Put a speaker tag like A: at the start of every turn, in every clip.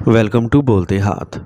A: Welcome to बोलते हाथ।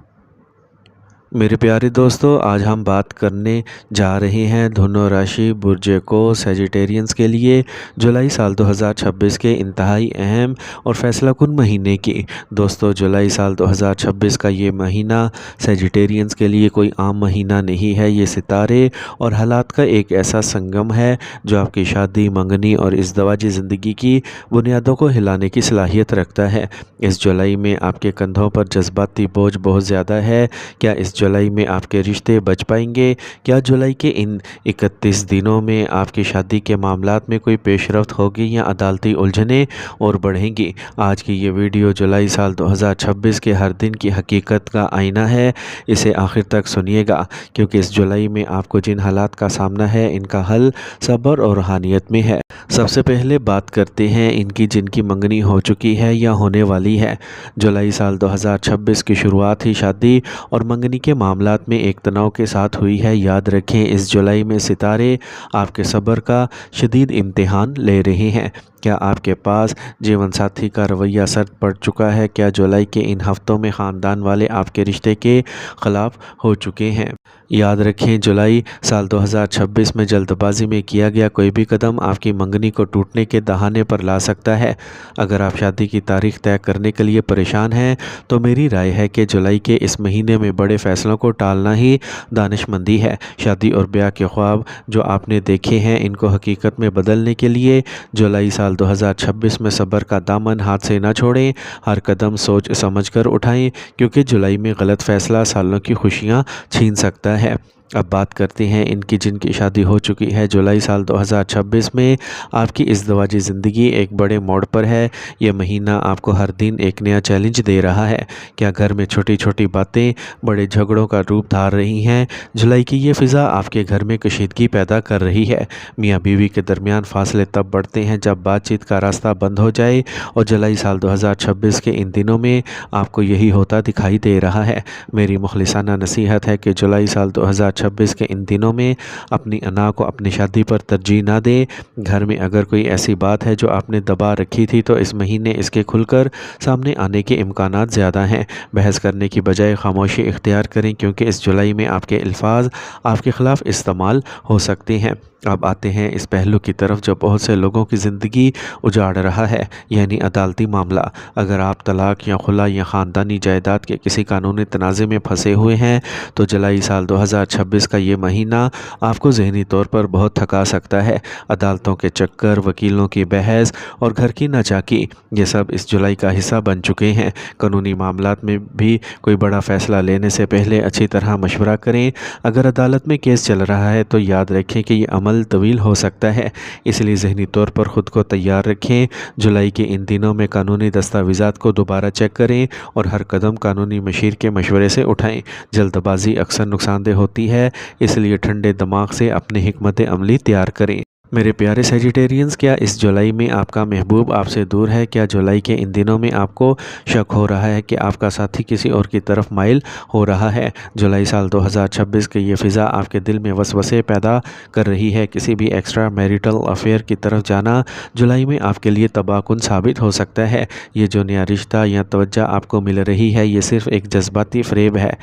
A: मेरे प्यारे दोस्तों, आज हम बात करने जा रहे हैं धनु राशि बुर्ज को सैजिटेरियंस के लिए जुलाई साल 2026 के इंतहाई अहम और फैसलाकुन महीने की। दोस्तों, जुलाई साल 2026 का ये महीना सैजिटेरियंस के लिए कोई आम महीना नहीं है। ये सितारे और हालात का एक ऐसा संगम है जो आपकी शादी, मंगनी और इज़्दवाजी ज़िंदगी की बुनियादों को हिलाने की सलाहियत रखता है। इस जुलाई में आपके कंधों पर जज्बाती बोझ बहुत ज़्यादा है। क्या इस जुलाई में आपके रिश्ते बच पाएंगे? क्या जुलाई के इन 31 दिनों में आपकी शादी के मामलात में कोई पेशरफ्त होगी या अदालती उलझनें और बढ़ेंगी? आज की ये वीडियो जुलाई साल 2026 के हर दिन की हकीकत का आईना है। इसे आखिर तक सुनिएगा, क्योंकि इस जुलाई में आपको जिन हालात का सामना है, इनका हल सब्र और रूहानियत में है। सबसे पहले बात करते हैं इनकी जिनकी मंगनी हो चुकी है या होने वाली है। जुलाई साल 2026 की शुरुआत ही शादी और मंगनी के मामलात में एक तनाव के साथ हुई है। याद रखें, इस जुलाई में सितारे आपके सब्र का शदीद इम्तिहान ले रहे हैं। क्या आपके पास जीवन साथी का रवैया सख्त पड़ चुका है? क्या जुलाई के इन हफ्तों में ख़ानदान वाले आपके रिश्ते के ख़िलाफ़ हो चुके हैं? याद रखें, जुलाई साल 2026 में जल्दबाजी में किया गया कोई भी कदम आपकी मंगनी को टूटने के दहाने पर ला सकता है। अगर आप शादी की तारीख तय करने के लिए परेशान हैं, तो मेरी राय है कि जुलाई के इस महीने में बड़े फैसलों को टालना ही दानिशमंदी है। शादी और ब्याह के ख्वाब जो आपने देखे हैं, इनको हकीकत में बदलने के लिए जुलाई साल 2026 में सब्र का दामन हाथ से ना छोड़ें। हर कदम सोच समझ कर उठाएं, क्योंकि जुलाई में गलत फैसला सालों की खुशियां छीन सकता है। अब बात करते हैं इनकी जिनकी शादी हो चुकी है। जुलाई साल 2026 में आपकी इज़्दवाजी ज़िंदगी एक बड़े मोड़ पर है। यह महीना आपको हर दिन एक नया चैलेंज दे रहा है। क्या घर में छोटी छोटी बातें बड़े झगड़ों का रूप धार रही हैं? जुलाई की ये फ़िज़ा आपके घर में कशीदगी पैदा कर रही है। मियाँ बीवी के दरमियान फासले तब बढ़ते हैं जब बातचीत का रास्ता बंद हो जाए, और जुलाई साल 2026 के इन दिनों में आपको यही होता दिखाई दे रहा है। मेरी मुखलिसाना नसीहत है कि जुलाई साल 2026 के इन दिनों में अपनी अना को अपनी शादी पर तरजीह ना दें। घर में अगर कोई ऐसी बात है जो आपने दबा रखी थी, तो इस महीने इसके खुलकर सामने आने के इम्कानात ज़्यादा हैं। बहस करने की बजाय खामोशी इख्तियार करें, क्योंकि इस जुलाई में आपके अल्फाज आपके ख़िलाफ़ इस्तेमाल हो सकते हैं। अब आते हैं इस पहलू की तरफ जो बहुत से लोगों की ज़िंदगी उजाड़ रहा है, यानी अदालती मामला। अगर आप तलाक या खुला या ख़ानदानी जायदाद के किसी कानूनी तनाज़े में फंसे हुए हैं, तो जुलाई साल 2026 का ये महीना आपको ज़हनी तौर पर बहुत थका सकता है। अदालतों के चक्कर, वकीलों की बहस और घर की नाचाकी, ये सब इस जुलाई का हिस्सा बन चुके हैं। कानूनी मामलात में भी कोई बड़ा फ़ैसला लेने से पहले अच्छी तरह मशवरा करें। अगर अदालत में केस चल रहा है, तो याद रखें कि ये अमल तवील हो सकता है, इसलिए ज़हनी तौर पर ख़ुद को तैयार रखें। जुलाई के इन दिनों में कानूनी दस्तावेज़ात को दोबारा चेक करें और हर कदम कानूनी मशीर के मशवरे से उठाएं। जल्दबाजी अक्सर नुकसानदेह होती है, इसलिए ठंडे दिमाग से अपनी हिकमत अमली तैयार करें। मेरे प्यारे सैजिटेरियंस, क्या इस जुलाई में आपका महबूब आपसे दूर है? क्या जुलाई के इन दिनों में आपको शक हो रहा है कि आपका साथी किसी और की तरफ माइल हो रहा है? जुलाई साल 2026 की ये फ़िज़ा आपके दिल में वसवसे पैदा कर रही है। किसी भी एक्स्ट्रा मैरिटल अफेयर की तरफ जाना जुलाई में आपके लिए तबाहकुन साबित हो सकता है। ये जो नया रिश्ता या तवज्जो आपको मिल रही है, ये सिर्फ़ एक जज्बाती फ़रेब है।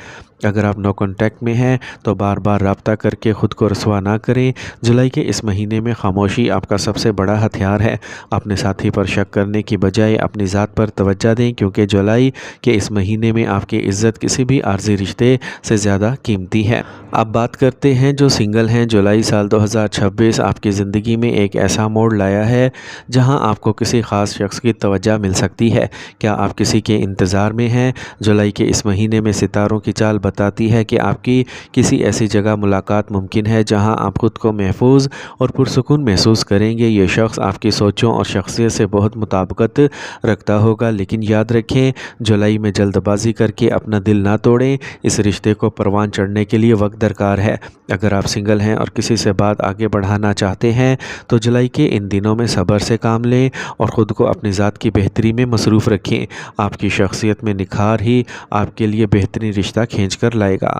A: अगर आप नो कॉन्टैक्ट में हैं, तो बार बार रब्ता करके ख़ुद को रसवा ना करें। जुलाई के इस महीने में खामोशी आपका सबसे बड़ा हथियार है। अपने साथी पर शक करने की बजाय अपनी ज़ात पर तवज्जो दें, क्योंकि जुलाई के इस महीने में आपकी इज़्ज़त किसी भी आर्जी रिश्ते से ज़्यादा कीमती है। अब बात करते हैं जो सिंगल हैं। जुलाई साल 2026 आपकी ज़िंदगी में एक ऐसा मोड़ लाया है जहां आपको किसी ख़ास शख्स की तवज्जो मिल सकती है। क्या आप किसी के इंतज़ार में हैं? जुलाई के इस महीने में सितारों की चाल बताती है कि आपकी किसी ऐसी जगह मुलाकात मुमकिन है जहां आप ख़ुद को महफूज और पुरसुकून महसूस करेंगे। ये शख्स आपकी सोचों और शख्सियत से बहुत मुताबिकत रखता होगा, लेकिन याद रखें, जुलाई में जल्दबाजी करके अपना दिल ना तोड़ें। इस रिश्ते को परवान चढ़ने के लिए वक्त दरकार है। अगर आप सिंगल हैं और किसी से बात आगे बढ़ाना चाहते हैं, तो जुलाई के इन दिनों में सब्र से काम लें और ख़ुद को अपनी ज़ात की बेहतरी में मसरूफ़ रखें। आपकी शख्सियत में निखार ही आपके लिए बेहतरीन रिश्ता खींच कर लाएगा।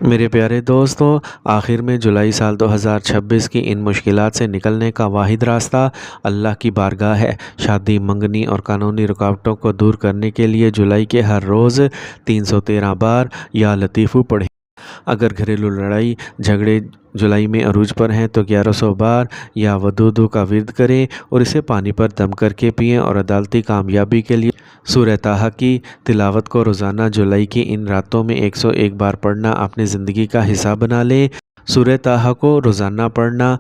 A: میرے پیارے دوستو، آخر میں جولائی سال 2026 کی ان مشکلات سے نکلنے کا واحد راستہ اللہ کی بارگاہ ہے۔ شادی، منگنی اور قانونی رکاوٹوں کو دور کرنے کے لیے جولائی کے ہر روز 313 بار یا لطیفو پڑھیں۔ اگر گھریلو لڑائی جھگڑے جولائی میں عروج پر ہیں تو 1100 بار یا ودودو کا ورد کریں اور اسے پانی پر دم کر کے پئیں، اور عدالتی کامیابی کے لیے سورہ طٰہٰ کی تلاوت کو روزانہ جولائی کی ان راتوں میں 101 بار پڑھنا اپنی زندگی کا حصہ بنا لیں۔ سورہ طٰہٰ کو روزانہ پڑھنا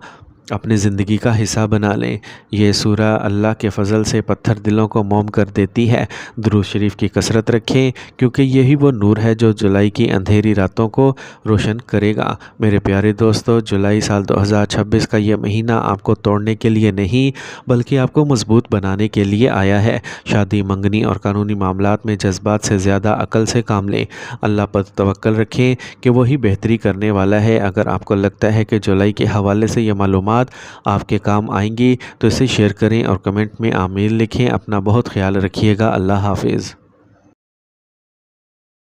A: اپنی زندگی کا حصہ بنا لیں۔ یہ سورہ اللہ کے فضل سے پتھر دلوں کو موم کر دیتی ہے۔ درود شریف کی کثرت رکھیں، کیونکہ یہی وہ نور ہے جو جولائی کی اندھیری راتوں کو روشن کرے گا۔ میرے پیارے دوستو، جولائی سال 2026 کا یہ مہینہ آپ کو توڑنے کے لیے نہیں بلکہ آپ کو مضبوط بنانے کے لیے آیا ہے۔ شادی، منگنی اور قانونی معاملات میں جذبات سے زیادہ عقل سے کام لیں۔ اللہ پر توکل رکھیں کہ وہی بہتری کرنے والا ہے۔ اگر آپ کو لگتا ہے کہ جولائی کے حوالے سے یہ معلومات آپ کے کام آئیں گی تو اسے شیئر کریں اور کمنٹ میں آمین لکھیں۔ اپنا بہت خیال رکھیے گا۔ اللہ حافظ۔